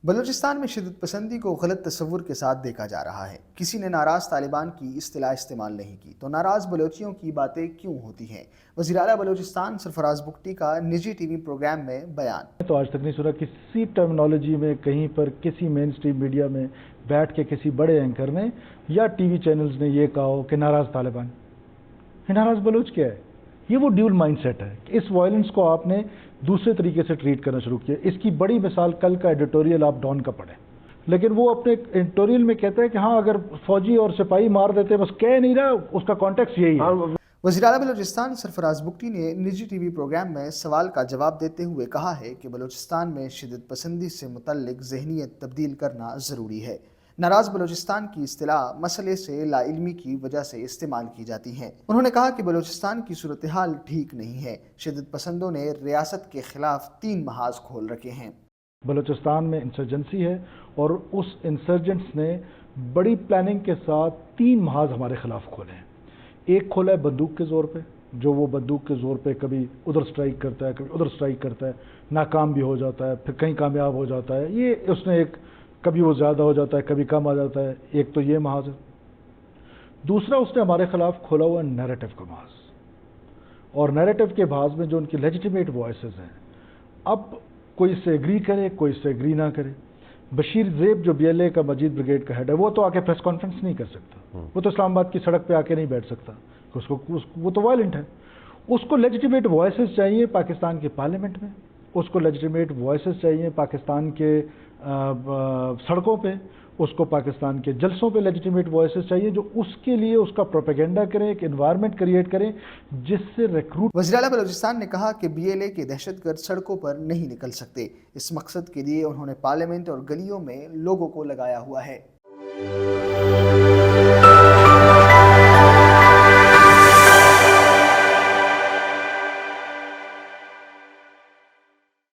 بلوچستان میں شدت پسندی کو غلط تصور کے ساتھ دیکھا جا رہا ہے۔ کسی نے ناراض طالبان کی اصطلاح استعمال نہیں کی تو ناراض بلوچیوں کی باتیں کیوں ہوتی ہیں؟ وزیر اعلیٰ بلوچستان سرفراز بگٹی کا نجی ٹی وی پروگرام میں بیان۔ تو آج تک نہیں سنا کسی ٹرمنالوجی میں کہیں پر کسی مین سٹریم میڈیا میں بیٹھ کے کسی بڑے اینکر نے یا ٹی وی چینلز نے یہ کہا ہو کہ ناراض طالبان۔ ناراض بلوچ کیا ہے؟ یہ وہ ڈیول مائنڈ سیٹ ہے کہ اس وائلنس کو آپ نے دوسرے طریقے سے ٹریٹ کرنا شروع کیا۔ اس کی بڑی مثال کل کا ایڈیٹوریل آپ ڈان کا پڑھیں، لیکن وہ اپنے ایڈیٹوریل میں کہتا ہے کہ ہاں اگر فوجی اور سپاہی مار دیتے، بس کہہ نہیں رہا، اس کا کانٹیکس یہی ہے۔ وزیر اعلیٰ بلوچستان سرفراز بگٹی نے نجی ٹی وی پروگرام میں سوال کا جواب دیتے ہوئے کہا ہے کہ بلوچستان میں شدت پسندی سے متعلق ذہنیت تبدیل کرنا ضروری ہے۔ ناراض بلوچستان کی اصطلاح مسئلے سے لا علمی کی وجہ سے استعمال کی جاتی ہے۔ انہوں نے کہا کہ بلوچستان کی صورتحال ٹھیک نہیں ہے۔ شدت پسندوں نے ریاست کے خلاف 3 محاذ کھول رکھے ہیں۔ بلوچستان میں انسرجنسی ہے اور اس انسرجنٹس نے بڑی پلاننگ کے ساتھ 3 محاذ ہمارے خلاف کھولے ہیں۔ ایک کھولا ہے بندوق کے زور پہ، جو وہ بندوق کے زور پہ کبھی ادھر سٹرائک کرتا ہے، کبھی ادھر سٹرائک کرتا ہے، ناکام بھی ہو جاتا ہے، پھر کہیں کامیاب ہو جاتا ہے۔ یہ اس نے ایک کبھی وہ زیادہ ہو جاتا ہے، کبھی کم آ جاتا ہے۔ ایک تو یہ محاذ ہے۔ دوسرا اس نے ہمارے خلاف کھولا ہوا نیریٹو کا محاذ، اور نیریٹو کے محاذ میں جو ان کی لیجیٹیمیٹ وائسز ہیں، اب کوئی اس سے ایگری کرے، کوئی اس سے ایگری نہ کرے۔ بشیر زیب جو بی ایل اے کا مجید بریگیڈ کا ہیڈ ہے، وہ تو آ کے پریس کانفرنس نہیں کر سکتا، وہ تو اسلام آباد کی سڑک پہ آ کے نہیں بیٹھ سکتا، وہ تو وائلنٹ ہے۔ اس کو لیجیٹیمیٹ وائسز چاہیے پاکستان کے پارلیمنٹ میں، اس کو لیجیٹیمیٹ وائسز چاہیے پاکستان کے سڑکوں پہ، اس کو پاکستان کے جلسوں پہ لیجیٹیمیٹ وائسز چاہیے جو اس کے لیے اس کا پروپیگنڈا کریں، ایک انوائرمنٹ کریٹ کریں جس سے ریکروٹ۔ وزیر اعلیٰ بلوچستان نے کہا کہ بی ایل اے کے دہشت گرد سڑکوں پر نہیں نکل سکتے۔ اس مقصد کے لیے انہوں نے پارلیمنٹ اور گلیوں میں لوگوں کو لگایا ہوا ہے۔